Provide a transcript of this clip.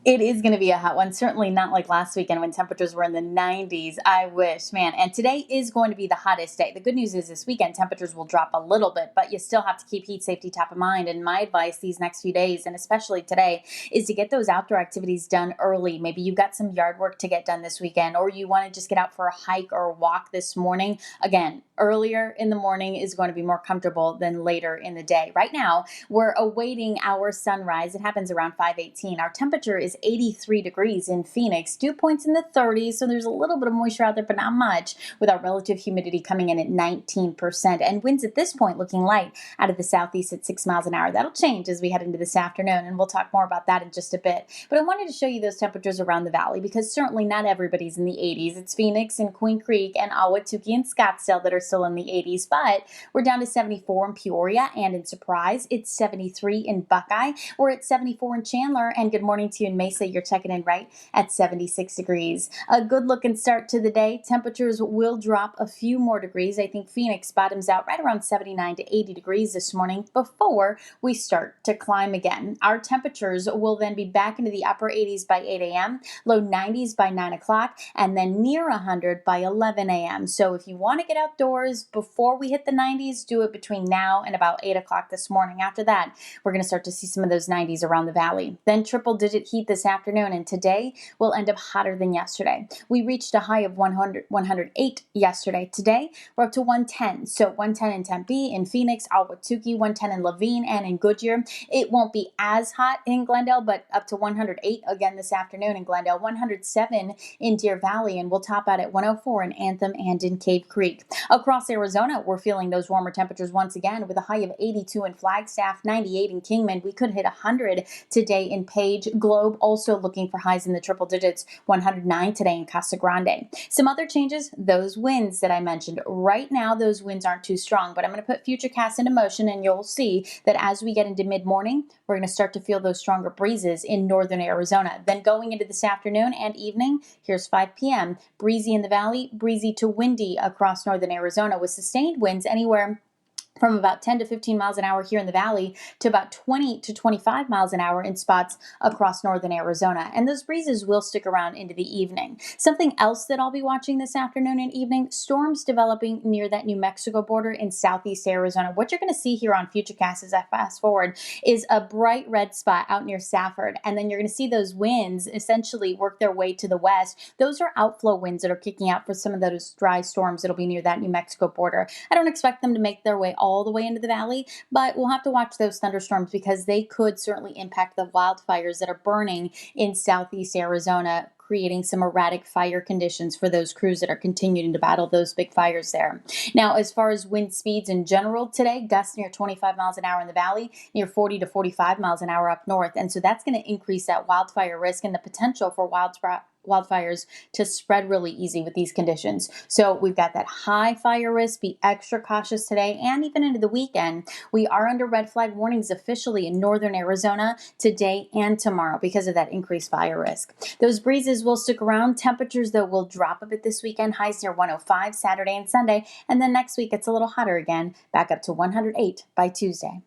It is going to be a hot one. Certainly not like last weekend when temperatures were in the 90s. I wish, man. And today is going to be the hottest day. The good news is this weekend temperatures will drop a little bit, but you still have to keep heat safety top of mind. And my advice these next few days, and especially today, is to get those outdoor activities done early. Maybe you've got some yard work to get done this weekend, or you want to just get out for a hike or a walk this morning. Again, earlier in the morning is going to be more comfortable than later in the day. Right now, we're awaiting our sunrise. It happens around 5:18. Our temperature is 83 degrees in Phoenix, dew points in the 30s, so there's a little bit of moisture out there, but not much, with our relative humidity coming in at 19%. And winds at this point looking light out of the southeast at 6 miles an hour. That'll change as we head into this afternoon, and we'll talk more about that in just a bit. But I wanted to show you those temperatures around the valley because certainly not everybody's in the 80s. It's Phoenix and Queen Creek and Ahwatukee and Scottsdale that are still in the 80s, but we're down to 74 in Peoria and in Surprise. It's 73 in Buckeye. We're at 74 in Chandler, and good morning to you in Mesa. You're checking in right at 76 degrees. A good looking start to the day. Temperatures will drop a few more degrees. I think Phoenix bottoms out right around 79 to 80 degrees this morning before we start to climb again. Our temperatures will then be back into the upper 80s by 8 a.m., low 90s by 9 o'clock, and then near 100 by 11 a.m. So if you want to get outdoors before we hit the 90s, do it between now and about 8 o'clock this morning. After that, we're going to start to see some of those 90s around the valley. Then triple digit heat this afternoon, and today will end up hotter than yesterday. We reached a high of 108 yesterday. Today, we're up to 110. So 110 in Tempe, in Phoenix, Ahwatukee, 110 in Laveen, and in Goodyear. It won't be as hot in Glendale, but up to 108 again this afternoon in Glendale, 107 in Deer Valley, and we'll top out at 104 in Anthem and in Cave Creek. Across Arizona, we're feeling those warmer temperatures once again with a high of 82 in Flagstaff, 98 in Kingman. We could hit 100 today in Page. Globe also looking for highs in the triple digits, 109 today in Casa Grande. Some other changes, those winds that I mentioned. Right now, those winds aren't too strong, but I'm going to put Futurecast into motion, and you'll see that as we get into mid-morning, we're going to start to feel those stronger breezes in northern Arizona. Then going into this afternoon and evening, here's 5 p.m. Breezy in the valley, breezy to windy across northern Arizona with sustained winds anywhere from about 10 to 15 miles an hour here in the valley to about 20 to 25 miles an hour in spots across northern Arizona. And those breezes will stick around into the evening. Something else that I'll be watching this afternoon and evening, storms developing near that New Mexico border in southeast Arizona. What you're going to see here on Futurecast as I fast forward is a bright red spot out near Safford. And then you're going to see those winds essentially work their way to the west. Those are outflow winds that are kicking out for some of those dry storms that'll be near that New Mexico border. I don't expect them to make their way all the way into the valley, but we'll have to watch those thunderstorms because they could certainly impact the wildfires that are burning in southeast Arizona, creating some erratic fire conditions for those crews that are continuing to battle those big fires there. Now, as far as wind speeds in general today, gusts near 25 miles an hour in the valley, near 40 to 45 miles an hour up north. And so that's going to increase that wildfire risk and the potential for wildfires to spread really easy with these conditions. So we've got that high fire risk. Be extra cautious today and even into the weekend. We are under red flag warnings officially in northern Arizona today and tomorrow because of that increased fire risk. Those breezes will stick around. Temperatures, though, will drop a bit this weekend. Highs near 105 Saturday and Sunday. And then next week, it's a little hotter again, back up to 108 by Tuesday.